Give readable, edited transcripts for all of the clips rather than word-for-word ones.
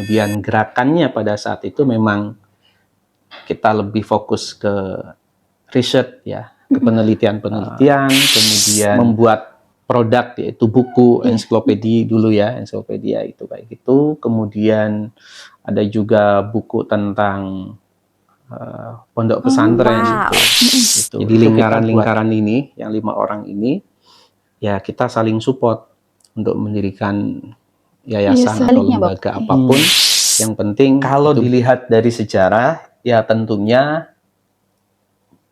Kemudian gerakannya pada saat itu memang kita lebih fokus ke riset ya, ke penelitian-penelitian, kemudian membuat produk yaitu buku, ensiklopedia dulu ya, ensiklopedia itu kayak gitu. Kemudian ada juga buku tentang pondok pesantren itu. Jadi lingkaran-lingkaran ini, yang 5 orang ini, ya kita saling support untuk mendirikan yayasan atau lembaga apapun. Yang penting kalau dilihat dari sejarah, ya tentunya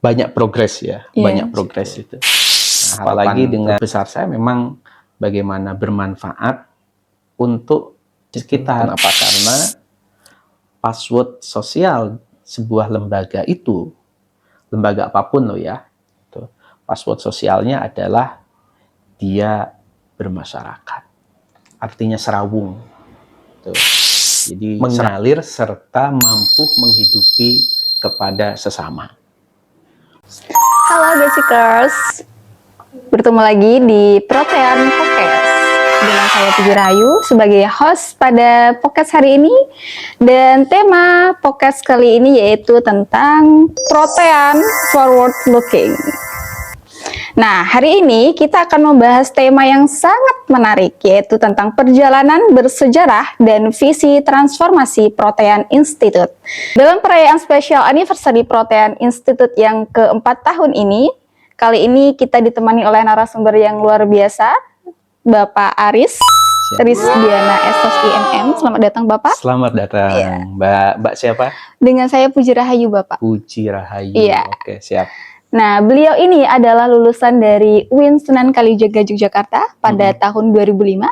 banyak progres ya, banyak progres itu. Nah, apalagi dengan besar saya memang bagaimana bermanfaat untuk sekitar. Kenapa? Karena password sosial sebuah lembaga itu, lembaga apapun loh ya, password sosialnya adalah dia bermasyarakat, artinya serawung. Jadi mengalir serta mampu menghidupi kepada sesama. Halo Basicers, bertemu lagi di Protean Podcast dengan saya Puji Rahayu sebagai host pada podcast hari ini. Dan tema podcast kali ini yaitu tentang Protean Forward Looking. Nah, hari ini kita akan membahas tema yang sangat menarik, yaitu tentang perjalanan bersejarah dan visi transformasi Protean Institute. Dalam perayaan spesial anniversary Protean Institute yang keempat tahun ini, kali ini kita ditemani oleh narasumber yang luar biasa, Bapak Aris Rizdiana Estos IMM. Selamat datang Bapak. Selamat datang, ya. Mbak siapa? Dengan saya Puji Rahayu Bapak. Puji Rahayu, iya. Oke siap. Nah, beliau ini adalah lulusan dari UIN Sunan Kalijaga Yogyakarta pada tahun 2005.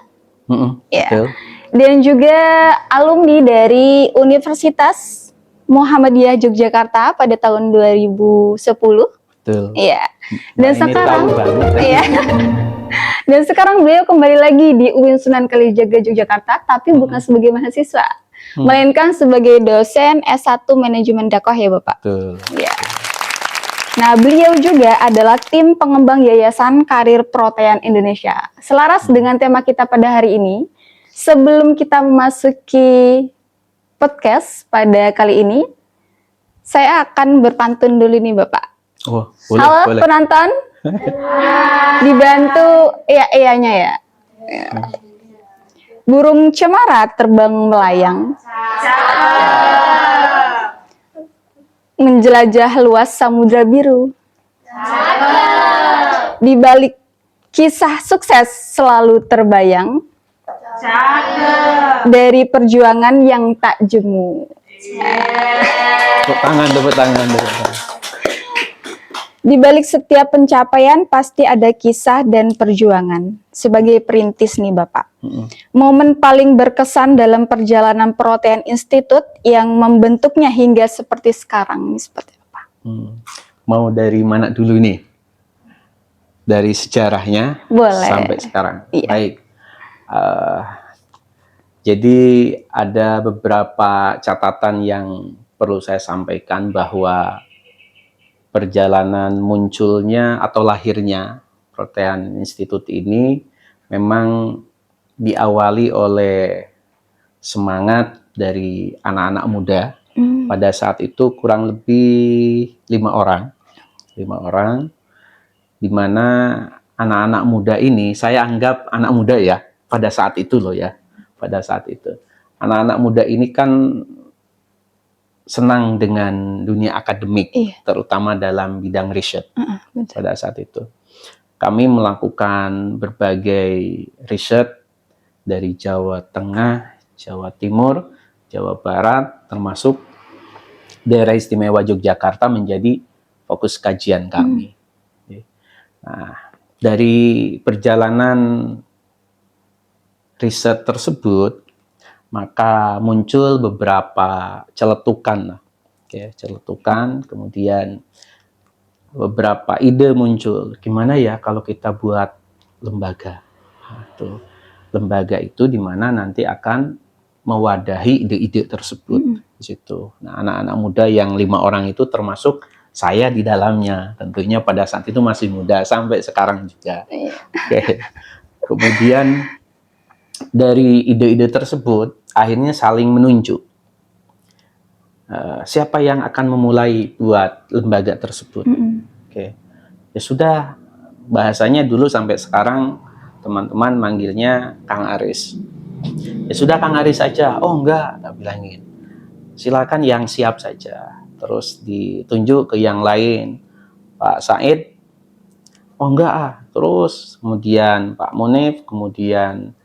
Ya. Betul. Dan juga alumni dari Universitas Muhammadiyah Yogyakarta pada tahun 2010. Betul. Iya. Dan sekarang iya. Dan sekarang beliau kembali lagi di UIN Sunan Kalijaga Yogyakarta, tapi bukan sebagai mahasiswa, melainkan sebagai dosen S1 Manajemen Dakwah ya Bapak. Betul. Iya. Nah, beliau juga adalah tim pengembang Yayasan Karir Protean Indonesia. Selaras dengan tema kita pada hari ini, sebelum kita memasuki podcast pada kali ini, saya akan berpantun dulu nih Bapak. Oh, boleh, halo boleh. Penonton, dibantu iya-iyanya ya. Burung cemara terbang melayang, menjelajah luas samudra biru. Di balik kisah sukses selalu terbayang dari perjuangan yang tak jemu. Tepuk tangan. Di balik setiap pencapaian pasti ada kisah dan perjuangan. Sebagai perintis nih Bapak, momen paling berkesan dalam perjalanan Protean Institute yang membentuknya hingga seperti sekarang ini seperti apa? Mau dari mana dulu nih? Dari sejarahnya boleh sampai sekarang. Iya. Baik. Jadi ada beberapa catatan yang perlu saya sampaikan bahwa perjalanan munculnya atau lahirnya Protean Institute ini memang diawali oleh semangat dari anak-anak muda. Pada saat itu kurang lebih 5 orang, di mana anak-anak muda ini, saya anggap anak muda ya, pada saat itu loh ya, pada saat itu. Anak-anak muda ini kan senang dengan dunia akademik, terutama dalam bidang riset. Pada saat itu kami melakukan berbagai riset dari Jawa Tengah, Jawa Timur, Jawa Barat, termasuk daerah istimewa Yogyakarta menjadi fokus kajian kami. Nah, dari perjalanan riset tersebut maka muncul beberapa celetukan, kemudian beberapa ide muncul. Gimana ya kalau kita buat lembaga? Lembaga itu di mana nanti akan mewadahi ide-ide tersebut. Di situ. Nah, anak-anak muda yang 5 orang itu termasuk saya di dalamnya. Tentunya pada saat itu masih muda sampai sekarang juga. Kemudian Dari ide-ide tersebut, akhirnya saling menunjuk. Siapa yang akan memulai buat lembaga tersebut? Oke. Ya sudah, bahasanya dulu sampai sekarang teman-teman manggilnya Kang Aris. Ya sudah Kang Aris saja. Oh enggak, tak bilangin. Silakan yang siap saja. Terus ditunjuk ke yang lain. Pak Said, oh enggak ah. Terus kemudian Pak Munif, kemudian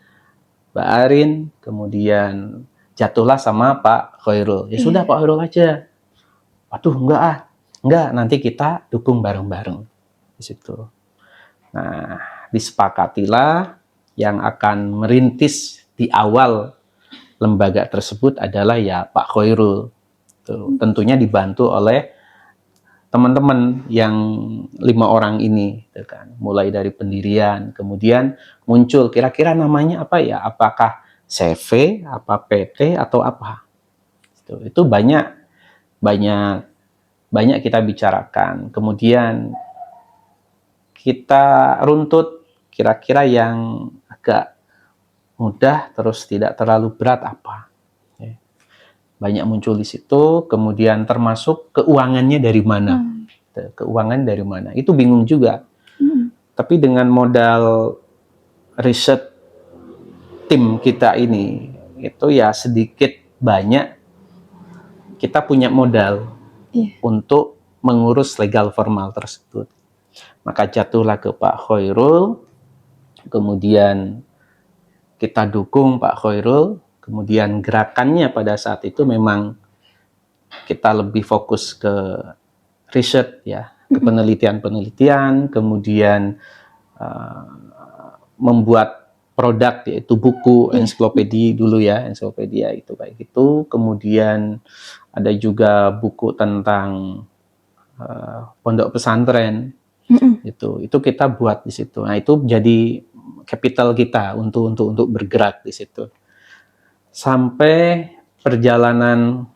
Mbak Arin, kemudian jatuhlah sama Pak Khairul. Ya sudah Pak Khairul aja. Waduh enggak ah. Enggak, nanti kita dukung bareng-bareng di situ. Nah, disepakatilah yang akan merintis di awal lembaga tersebut adalah ya Pak Khairul. Tuh, tentunya dibantu oleh teman-teman yang 5 orang ini, gitu kan. Mulai dari pendirian, kemudian muncul kira-kira namanya apa ya? Apakah CV, apa PT atau apa? Itu banyak kita bicarakan. Kemudian kita runtut kira-kira yang agak mudah terus tidak terlalu berat apa. Banyak muncul di situ, kemudian termasuk keuangannya dari mana. Keuangan dari mana, itu bingung juga. Tapi dengan modal riset tim kita ini, itu ya sedikit banyak kita punya modal untuk mengurus legal formal tersebut. Maka jatuhlah ke Pak Khairul, kemudian kita dukung Pak Khairul, kemudian gerakannya pada saat itu memang kita lebih fokus ke riset ya, ke penelitian-penelitian, kemudian membuat produk yaitu buku, ensiklopedia dulu ya, ensiklopedia itu kayak gitu. Kemudian ada juga buku tentang pondok pesantren. Itu kita buat di situ. Nah, itu jadi capital kita untuk bergerak di situ. Sampai perjalanan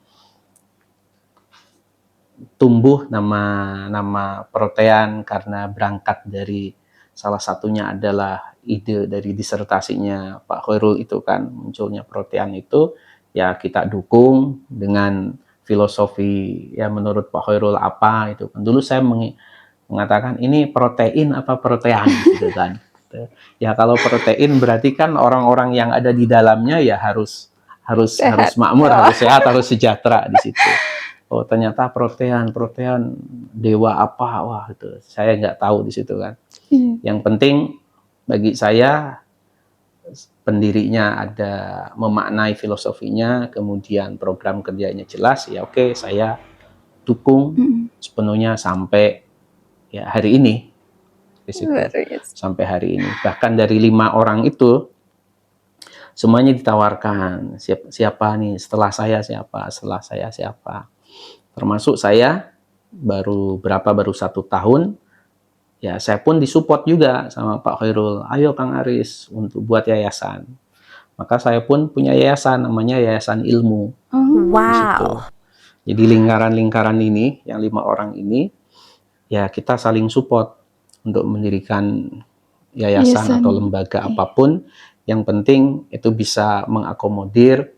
tumbuh nama Protean karena berangkat dari salah satunya adalah ide dari disertasinya Pak Khairul itu kan, munculnya Protean itu ya kita dukung dengan filosofi ya menurut Pak Khairul apa itu kan. Dulu saya mengatakan ini protein apa protean gitu kan. Ya kalau protein berarti kan orang-orang yang ada di dalamnya ya harus makmur, harus sehat, harus sejahtera di situ. Oh ternyata protean dewa apa, wah itu saya nggak tahu di situ kan. Yang penting bagi saya pendirinya ada memaknai filosofinya, kemudian program kerjanya jelas, ya oke, saya dukung sepenuhnya sampai ya hari ini. Di situ. Sampai hari ini. Bahkan dari 5 orang itu semuanya ditawarkan siapa nih setelah saya siapa. Termasuk saya baru 1 tahun. Ya, saya pun disupport juga sama Pak Khairul. Ayo Kang Aris untuk buat yayasan. Maka saya pun punya yayasan namanya Yayasan Ilmu. Wow. Jadi lingkaran-lingkaran ini yang 5 orang ini ya kita saling support untuk mendirikan yayasan atau lembaga apapun. Yang penting itu bisa mengakomodir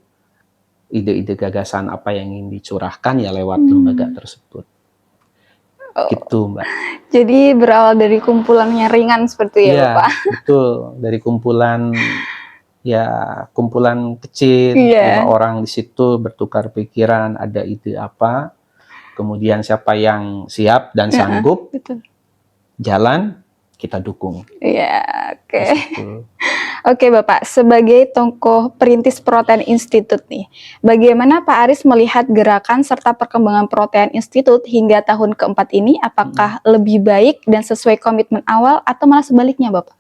ide-ide gagasan apa yang ingin dicurahkan ya lewat lembaga tersebut. Gitu Mbak. Jadi berawal dari kumpulan yang ringan seperti ya Bapak? Betul, dari kumpulan kecil, 5 orang di situ bertukar pikiran, ada ide apa, kemudian siapa yang siap dan sanggup jalan, kita dukung. Iya, oke. Oke Bapak, sebagai tokoh perintis Protean Institute nih, bagaimana Pak Aris melihat gerakan serta perkembangan Protean Institute hingga tahun keempat ini? Apakah lebih baik dan sesuai komitmen awal atau malah sebaliknya Bapak?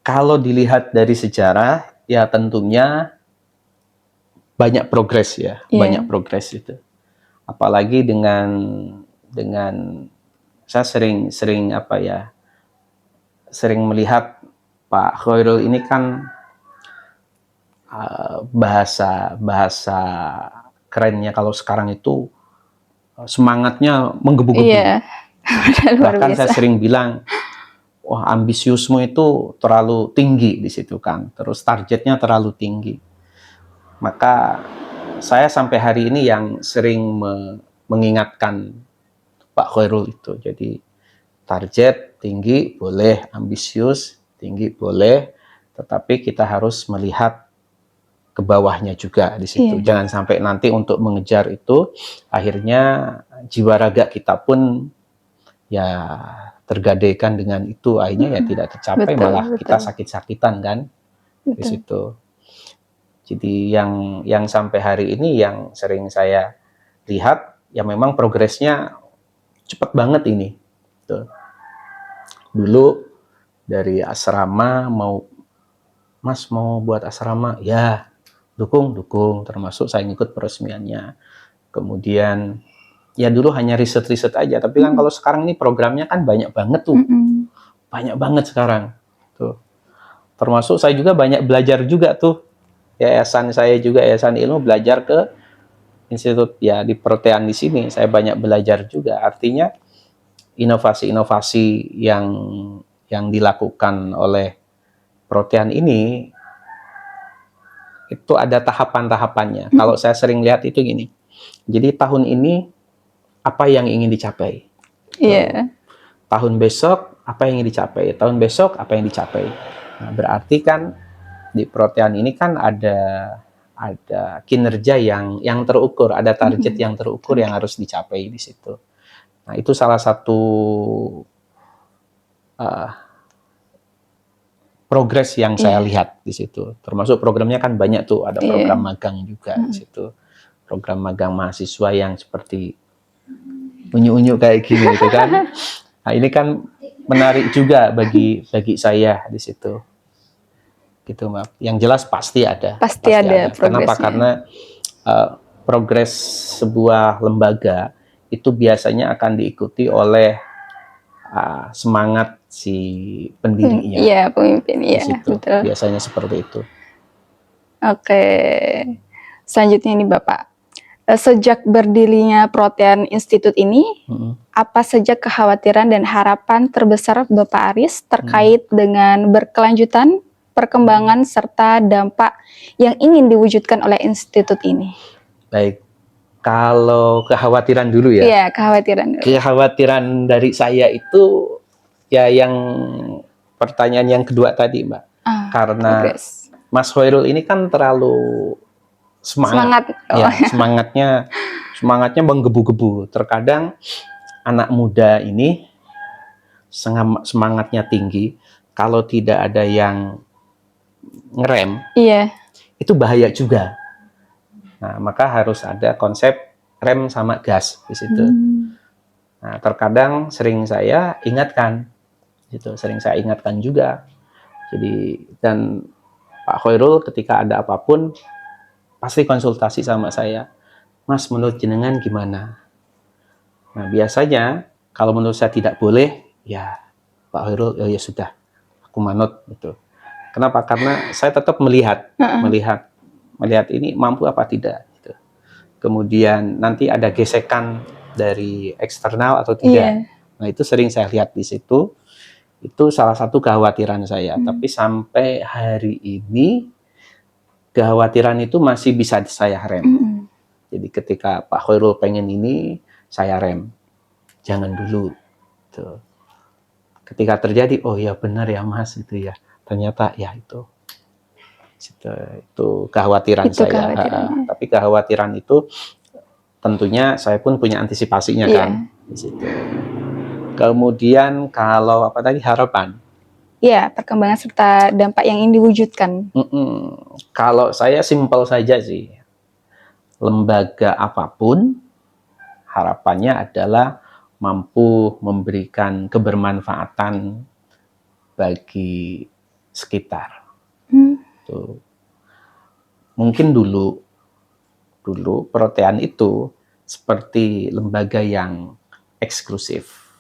Kalau dilihat dari sejarah, ya tentunya banyak progres ya, banyak progres itu. Apalagi dengan saya sering melihat Pak Khairul ini kan bahasa kerennya kalau sekarang itu semangatnya menggebu-gebu. Bahkan saya sering bilang wah ambisiusmu itu terlalu tinggi di situ kan, terus targetnya terlalu tinggi. Maka saya sampai hari ini yang sering mengingatkan Pak Khairul itu. Jadi target tinggi boleh, ambisius tinggi boleh, tetapi kita harus melihat ke bawahnya juga di situ. Iya. Jangan sampai nanti untuk mengejar itu akhirnya jiwa raga kita pun ya tergadaikan dengan itu, akhirnya ya tidak tercapai, Betul, malah kita betul. sakit-sakitan kan di Betul. situ. Jadi yang sampai hari ini yang sering saya lihat ya memang progresnya cepat banget ini. Tuh. Dulu dari asrama Mas mau buat asrama, ya dukung, termasuk saya ngikut peresmiannya. Kemudian ya dulu hanya riset-riset aja, tapi kan kalau sekarang ini programnya kan banyak banget tuh. Banyak banget sekarang. Tuh. Termasuk saya juga banyak belajar juga tuh. Yayasan saya juga, Yayasan Ilmu, belajar ke institut ya di Protean di sini. Saya banyak belajar juga. Artinya inovasi-inovasi yang dilakukan oleh Protean ini itu ada tahapan-tahapannya. Kalau saya sering lihat itu gini. Jadi tahun ini apa yang ingin dicapai? Iya. Tahun besok apa yang ingin dicapai? Tahun besok apa yang dicapai? Nah, berarti kan di Protean ini kan ada kinerja yang terukur, ada target yang terukur yang harus dicapai di situ. Nah, itu salah satu progres yang saya lihat di situ. Termasuk programnya kan banyak tuh, ada program magang juga di situ. Program magang mahasiswa yang seperti unyu-unyu kayak gini gitu kan. Nah, ini kan menarik juga bagi saya di situ. Gitu, Mbak. Yang jelas pasti ada. Pasti ada Kenapa? progresnya. Karena progres sebuah lembaga itu biasanya akan diikuti oleh semangat si pendirinya. Iya, pemimpin. Di Iya, situ. betul. Biasanya seperti itu. Oke. Selanjutnya nih Bapak. Sejak berdirinya Protean Institute ini, apa saja kekhawatiran dan harapan terbesar Bapak Aris terkait dengan berkelanjutan, perkembangan, serta dampak yang ingin diwujudkan oleh institut ini? Baik, kalau kekhawatiran dulu ya. Iya, kekhawatiran dulu. Kekhawatiran dari saya itu ya yang pertanyaan yang kedua tadi, Mbak. Karena Progress. Mas Khairul ini kan terlalu semangat. Ya, semangatnya menggebu-gebu. Terkadang anak muda ini semangatnya tinggi, kalau tidak ada yang ngerem, itu bahaya juga. Nah, maka harus ada konsep rem sama gas di situ. Nah, terkadang sering saya ingatkan, gitu, sering saya ingatkan juga. Jadi dan Pak Khairul ketika ada apapun pasti konsultasi sama saya. Mas, menurut jenengan gimana? Nah, biasanya kalau menurut saya tidak boleh, ya Pak Khairul, ya sudah, aku manut gitu. Kenapa? Karena saya tetap melihat ini mampu apa tidak. Gitu. Kemudian nanti ada gesekan dari eksternal atau tidak. Nah, itu sering saya lihat di situ. Itu salah satu kekhawatiran saya. Tapi sampai hari ini kekhawatiran itu masih bisa saya rem. Jadi ketika Pak Khairul pengen ini, saya rem. Jangan dulu. Tuh. Ketika terjadi, oh ya benar ya Mas, itu ya. Ternyata ya itu kekhawatiran saya. Tapi kekhawatiran itu tentunya saya pun punya antisipasinya kan. Di situ. Kemudian kalau apa tadi, harapan? Iya, perkembangan serta dampak yang ingin diwujudkan. Kalau saya simpel saja sih, lembaga apapun harapannya adalah mampu memberikan kebermanfaatan bagi sekitar. Tuh. Mungkin dulu Protean itu seperti lembaga yang eksklusif.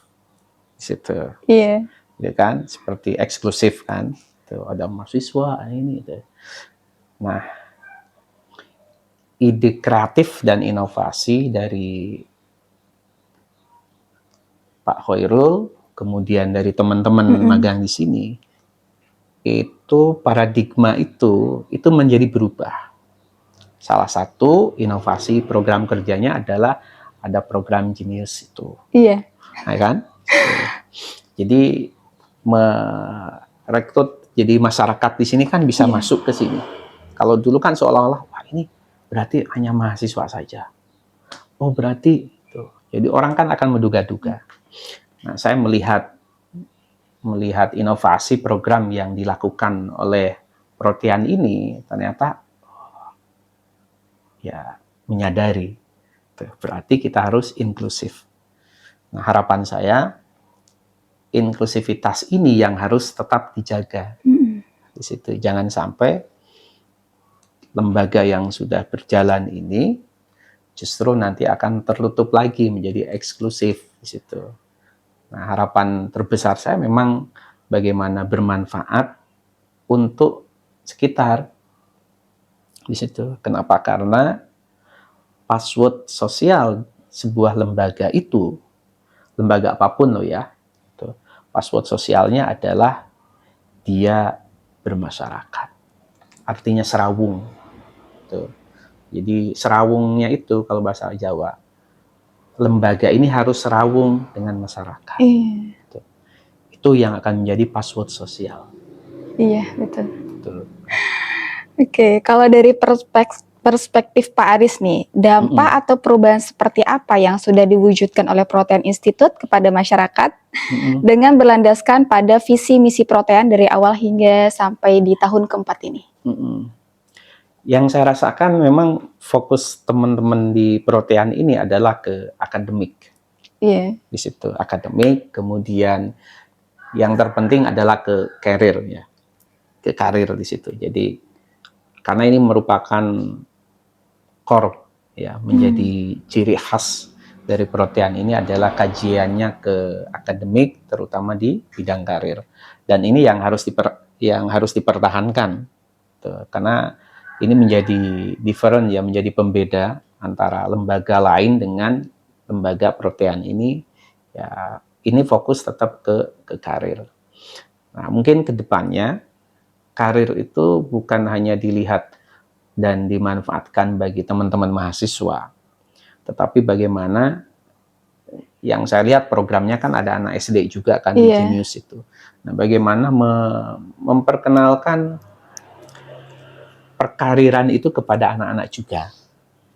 Situ. Iya. Ya kan, seperti eksklusif kan. Tuh, ada mahasiswa ini itu. Nah, ide kreatif dan inovasi dari Pak Khairul kemudian dari teman-teman magang di sini, itu paradigma itu menjadi berubah. Salah satu inovasi program kerjanya adalah ada program Genius itu, Iya. ya kan? Jadi merekrut, jadi masyarakat di sini kan bisa masuk ke sini. Kalau dulu kan seolah-olah, wah ini berarti hanya mahasiswa saja. Oh berarti, tuh. Jadi orang kan akan menduga-duga. Nah, saya melihat inovasi program yang dilakukan oleh Protean ini ternyata ya menyadari, berarti kita harus inklusif. Nah, harapan saya inklusivitas ini yang harus tetap dijaga. Di situ jangan sampai lembaga yang sudah berjalan ini justru nanti akan tertutup lagi menjadi eksklusif di situ. Nah, harapan terbesar saya memang bagaimana bermanfaat untuk sekitar di situ. Kenapa? Karena password sosial sebuah lembaga itu, lembaga apapun loh ya, password sosialnya adalah dia bermasyarakat. Artinya serawung. Jadi serawungnya itu kalau bahasa Jawa, lembaga ini harus serawung dengan masyarakat. Itu yang akan menjadi password sosial. Iya, betul. Oke, kalau dari perspektif Pak Aris nih, dampak atau perubahan seperti apa yang sudah diwujudkan oleh Protean Institute kepada masyarakat dengan berlandaskan pada visi misi Protean dari awal hingga sampai di tahun keempat ini? Yang saya rasakan memang fokus teman-teman di Protean ini adalah ke akademik. Iya. Di situ akademik, kemudian yang terpenting adalah ke karir ya. Ke karir di situ. Jadi karena ini merupakan core ya, menjadi ciri khas dari Protean ini adalah kajiannya ke akademik terutama di bidang karir. Dan ini yang harus dipertahankan. Tuh, karena ini menjadi different ya, menjadi pembeda antara lembaga lain dengan lembaga Protean ini ya, ini fokus tetap ke karir. Nah, mungkin ke depannya karir itu bukan hanya dilihat dan dimanfaatkan bagi teman-teman mahasiswa, tetapi bagaimana yang saya lihat programnya kan ada anak SD juga kan di Genius itu. Nah, bagaimana memperkenalkan perkariran itu kepada anak-anak juga.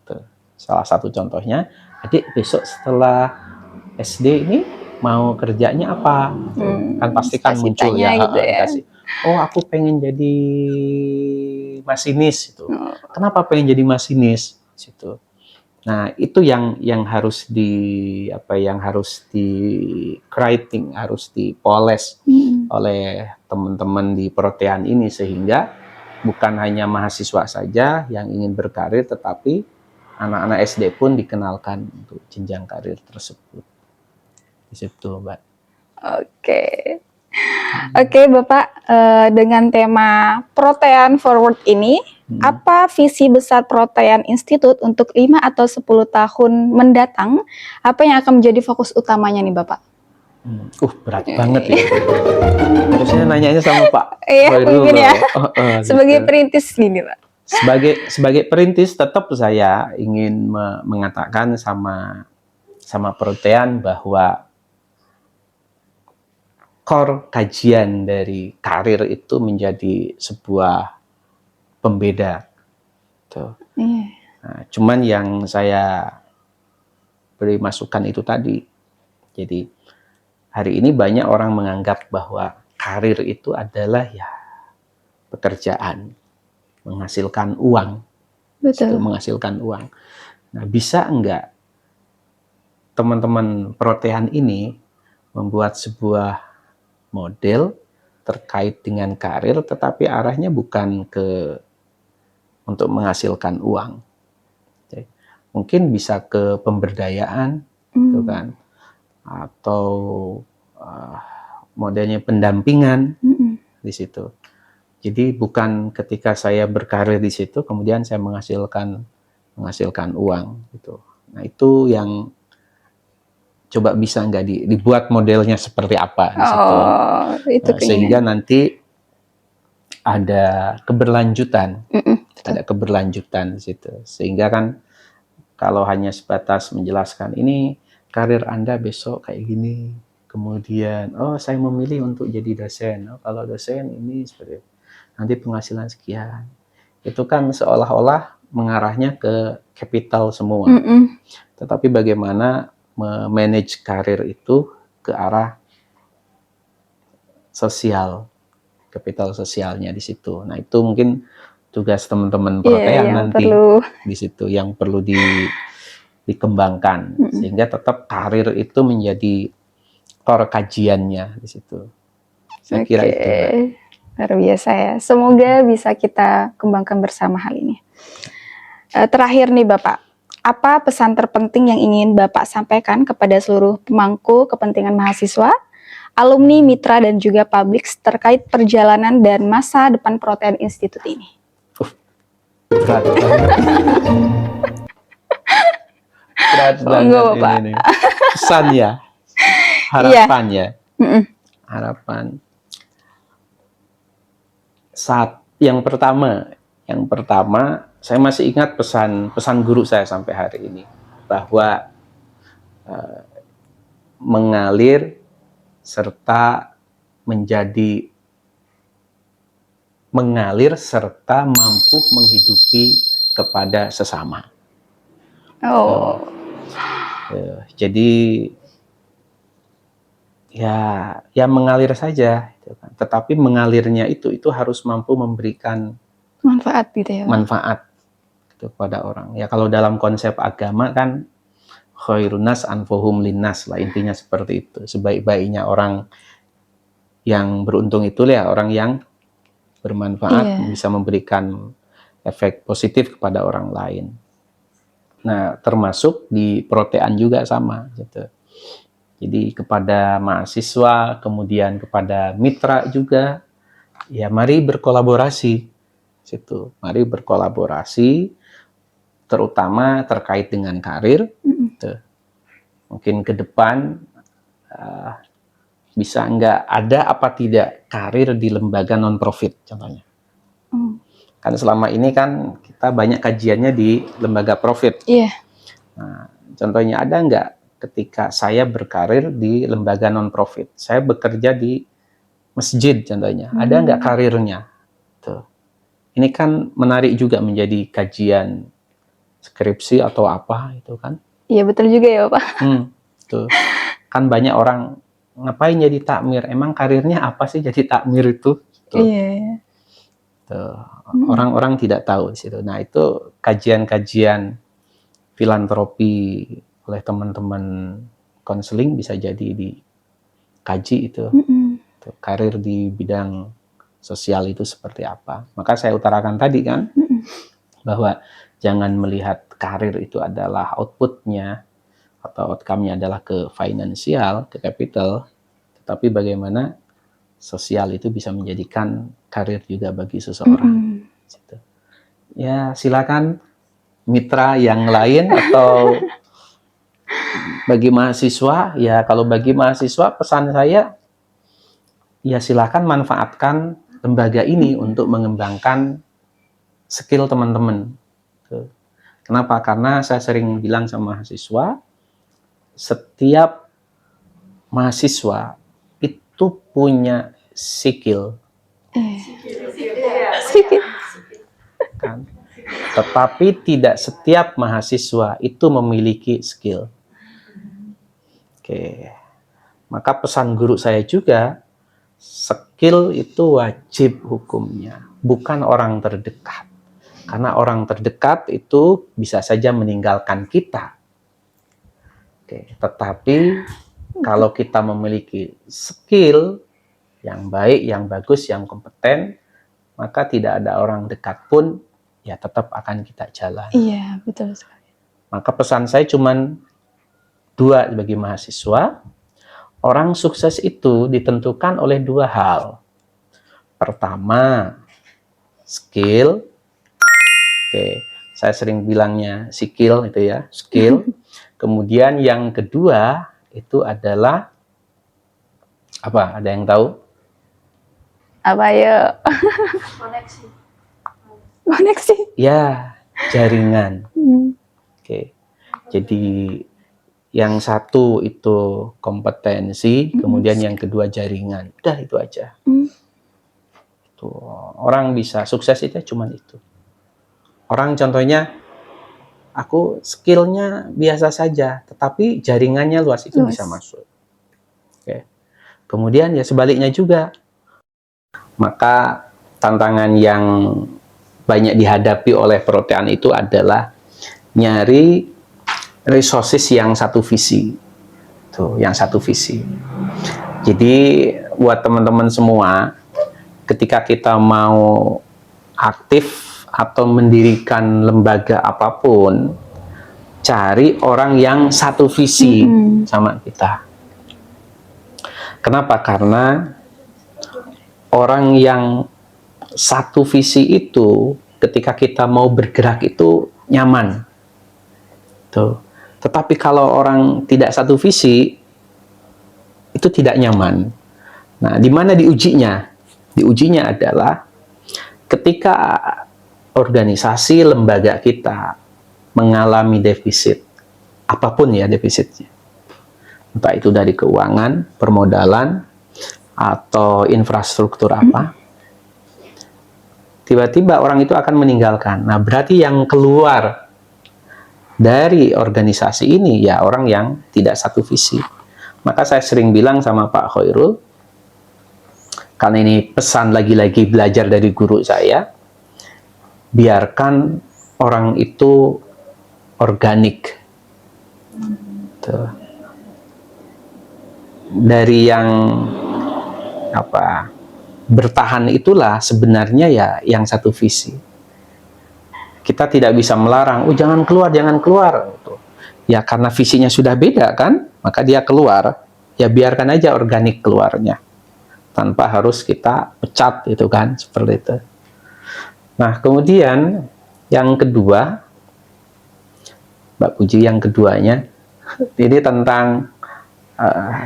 Tuh. Salah satu contohnya, adik besok setelah SD ini mau kerjanya apa? Kan pasti kan muncul ya, gitu ya. dikasih. Oh, aku pengen jadi masinis itu. Kenapa pengen jadi masinis? Situ. Nah, itu yang harus creating, harus dipoles oleh teman-teman di Protean ini sehingga bukan hanya mahasiswa saja yang ingin berkarir, tetapi anak-anak SD pun dikenalkan untuk jenjang karir tersebut. Di situ, Mbak. Oke, Bapak, dengan tema Protean Forward ini, apa visi besar Protean Institute untuk 5 atau 10 tahun mendatang? Apa yang akan menjadi fokus utamanya nih, Bapak? Berat banget ya. Harusnya nanyanya sama Pak. Iya, mungkin ya. Sebagai gitu. perintis gini, Pak. Sebagai perintis tetap saya ingin mengatakan sama Protean bahwa core kajian dari karir itu menjadi sebuah pembeda. Tuh. Nah, cuman yang saya beri masukan itu tadi. Jadi hari ini banyak orang menganggap bahwa karir itu adalah ya pekerjaan, menghasilkan uang. Betul. Menghasilkan uang. Nah, bisa enggak teman-teman Protean ini membuat sebuah model terkait dengan karir, tetapi arahnya bukan untuk menghasilkan uang. Jadi, mungkin bisa ke pemberdayaan, gitu kan, atau modelnya pendampingan di situ. Jadi bukan ketika saya berkarir di situ kemudian saya menghasilkan uang gitu. Nah, itu yang coba bisa nggak dibuat modelnya seperti apa di situ. Oh, itu Sehingga keinginan. nanti ada keberlanjutan, Betul. ada keberlanjutan di situ. Sehingga kan kalau hanya sebatas menjelaskan ini karir Anda besok kayak gini, kemudian oh saya memilih untuk jadi dosen, oh, kalau dosen ini seperti itu. Nanti penghasilan sekian, itu kan seolah-olah mengarahnya ke capital semua. Tetapi bagaimana memanage karir itu ke arah sosial, kapital sosialnya di situ. Nah, itu mungkin tugas teman-teman protean yang nanti perlu. di situ yang perlu dikembangkan sehingga tetap karir itu menjadi core kajiannya di situ. Saya kira itu, Mbak. Luar biasa ya. Semoga bisa kita kembangkan bersama hal ini. Terakhir nih Bapak, apa pesan terpenting yang ingin Bapak sampaikan kepada seluruh pemangku kepentingan mahasiswa, alumni, mitra, dan juga publik terkait perjalanan dan masa depan Protean Institute ini? Berat banget. Berat banget Bapak. ini. Pesan ya, harapan ya, harapan. Saat yang pertama, saya masih ingat pesan guru saya sampai hari ini bahwa mengalir serta mampu menghidupi kepada sesama. Jadi ya mengalir saja, tetapi mengalirnya itu harus mampu memberikan manfaat gitu ya, Pak? Manfaat gitu kepada orang. Ya kalau dalam konsep agama kan khairunas anfuhum linnas lah, intinya seperti itu. Sebaik-baiknya orang yang beruntung itu ya orang yang bermanfaat, bisa memberikan efek positif kepada orang lain. Nah, termasuk di protean juga sama gitu. Jadi kepada mahasiswa, kemudian kepada mitra juga, ya mari berkolaborasi. Situ, mari berkolaborasi, terutama terkait dengan karir. Mungkin ke depan bisa nggak ada apa tidak karir di lembaga non-profit contohnya. Kan selama ini kan kita banyak kajiannya di lembaga profit. Nah, contohnya ada nggak ketika saya berkarir di lembaga non-profit, saya bekerja di masjid contohnya, ada nggak karirnya? Tuh. Ini kan menarik juga menjadi kajian skripsi atau apa itu kan? Iya betul juga ya Pak. Tuh. Kan banyak orang ngapain jadi takmir? Emang karirnya apa sih jadi takmir itu? Tuh. Iya. Orang-orang tidak tahu di situ. Nah itu kajian-kajian filantropi oleh teman-teman konseling bisa jadi dikaji itu. Karir di bidang sosial itu seperti apa. Maka saya utarakan tadi kan, bahwa jangan melihat karir itu adalah outputnya atau outcome-nya adalah ke finansial, ke capital, tetapi bagaimana sosial itu bisa menjadikan karir juga bagi seseorang. Ya silakan mitra yang lain atau bagi mahasiswa, ya kalau bagi mahasiswa pesan saya, ya silakan manfaatkan lembaga ini untuk mengembangkan skill teman-teman. Kenapa? Karena saya sering bilang sama mahasiswa, setiap mahasiswa itu punya skill. Kan? Tetapi tidak setiap mahasiswa itu memiliki skill. Oke. Maka pesan guru saya juga, skill itu wajib hukumnya, bukan orang terdekat. Karena orang terdekat itu bisa saja meninggalkan kita. Oke, tetapi kalau kita memiliki skill yang baik, yang bagus, yang kompeten, maka tidak ada orang dekat pun ya tetap akan kita jalan. Iya, betul sekali. Maka pesan saya cuma 2 bagi mahasiswa. Orang sukses itu ditentukan oleh 2 hal. Pertama, skill. Oke, saya sering bilangnya skill itu ya, skill. Kemudian yang kedua itu adalah apa? Ada yang tahu? Apa ya? Koneksi. Ya, jaringan. Hmm. Oke. Jadi yang satu itu kompetensi, kemudian yang kedua jaringan. Udah itu aja. Tuh, orang bisa sukses itu cuman itu. Orang contohnya, aku skillnya biasa saja, tetapi jaringannya luas itu bisa masuk. Oke. Kemudian ya sebaliknya juga. Maka tantangan yang banyak dihadapi oleh Protean itu adalah nyari resources yang satu visi. Tuh, yang satu visi. Jadi buat teman-teman semua, ketika kita mau aktif atau mendirikan lembaga apapun, cari orang yang satu visi sama kita. Kenapa? Karena orang yang satu visi itu, ketika kita mau bergerak itu nyaman. Tuh. Tetapi kalau orang tidak satu visi, itu tidak nyaman. Nah, di mana diujinya? Diujinya adalah ketika organisasi lembaga kita mengalami defisit, apapun ya defisitnya. Entah itu dari keuangan, permodalan, atau infrastruktur apa. Tiba-tiba orang itu akan meninggalkan. Nah, berarti yang keluar dari organisasi ini ya orang yang tidak satu visi. Maka saya sering bilang sama Pak Khairul, karena ini pesan lagi-lagi belajar dari guru saya, biarkan orang itu organik. Tuh. Dari yang bertahan itulah sebenarnya ya yang satu visi. Kita tidak bisa melarang, jangan keluar, jangan keluar. Ya karena visinya sudah beda kan, maka dia keluar. Ya biarkan aja organik keluarnya, tanpa harus kita pecat itu kan, seperti itu. Nah kemudian yang kedua, Mbak Puji, yang keduanya, ini tentang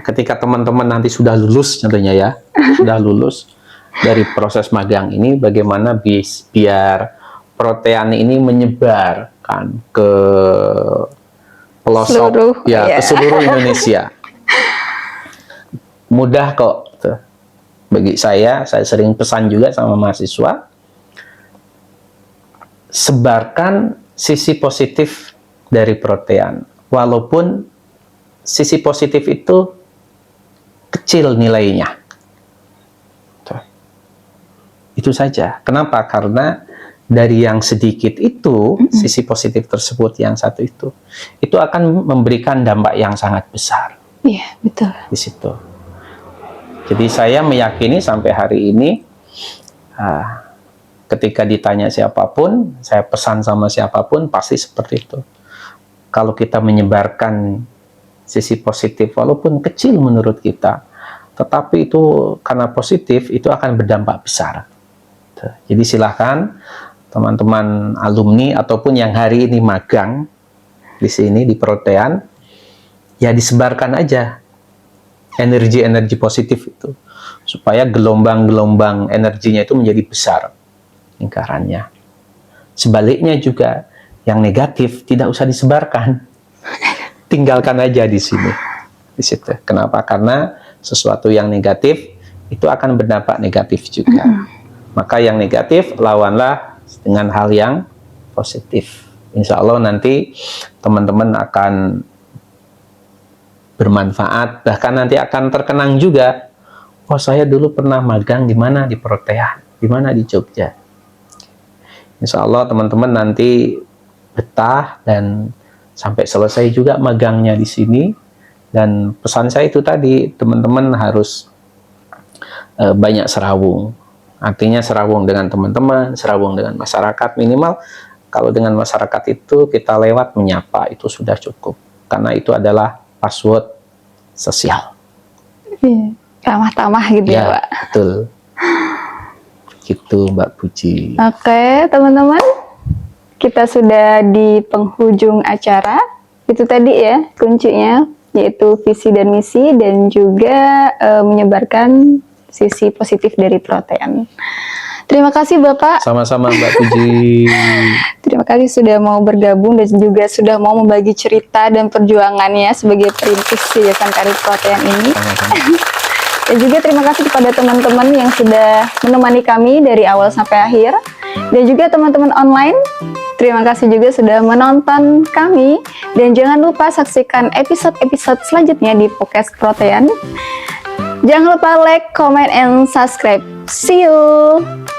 ketika teman-teman nanti sudah lulus contohnya ya, sudah lulus dari proses magang ini, bagaimana biar Protean ini menyebar kan ke pelosok ke seluruh Indonesia. Mudah kok. Tuh. Bagi saya sering pesan juga sama mahasiswa, sebarkan sisi positif dari Protean, walaupun sisi positif itu kecil nilainya. Tuh. Itu saja. Kenapa? Karena dari yang sedikit itu, sisi positif tersebut yang satu itu akan memberikan dampak yang sangat besar. Iya, betul. Di situ. Jadi saya meyakini sampai hari ini, ketika ditanya siapapun, saya pesan sama siapapun, pasti seperti itu. Kalau kita menyebarkan sisi positif, walaupun kecil menurut kita, tetapi itu karena positif, itu akan berdampak besar. Jadi silahkan teman-teman alumni ataupun yang hari ini magang di sini di Protean, ya disebarkan aja energi-energi positif itu, supaya gelombang-gelombang energinya itu menjadi besar lingkarannya. Sebaliknya juga, yang negatif tidak usah disebarkan, tinggalkan aja di sini, di situ. Kenapa? Karena sesuatu yang negatif itu akan berdampak negatif juga. Maka yang negatif lawanlah dengan hal yang positif. Insya Allah nanti teman-teman akan bermanfaat, bahkan nanti akan terkenang juga. Oh, saya dulu pernah magang di mana? Di Protean, di mana? Di Jogja. Insya Allah teman-teman nanti betah dan sampai selesai juga magangnya di sini. Dan pesan saya itu tadi, teman-teman harus banyak serawung. Artinya serawung dengan teman-teman, serawung dengan masyarakat. Minimal kalau dengan masyarakat itu kita lewat menyapa, itu sudah cukup. Karena itu adalah password sosial. Ramah-tamah gitu ya, Pak? Betul. Gitu, Mbak Puji. Oke, teman-teman. Kita sudah di penghujung acara. Itu tadi ya kuncinya. yaitu visi dan misi, dan juga menyebarkan sisi positif dari protein. Terima kasih Bapak. Sama-sama Mbak Puji. Terima kasih sudah mau bergabung dan juga sudah mau membagi cerita dan perjuangannya sebagai perintis Yayasan Karir Protein ini. Dan juga terima kasih kepada teman-teman yang sudah menemani kami dari awal sampai akhir. Dan juga teman-teman online, terima kasih juga sudah menonton kami. Dan jangan lupa saksikan episode-episode selanjutnya di Podcast Protein. Jangan lupa like, comment, and subscribe. See you!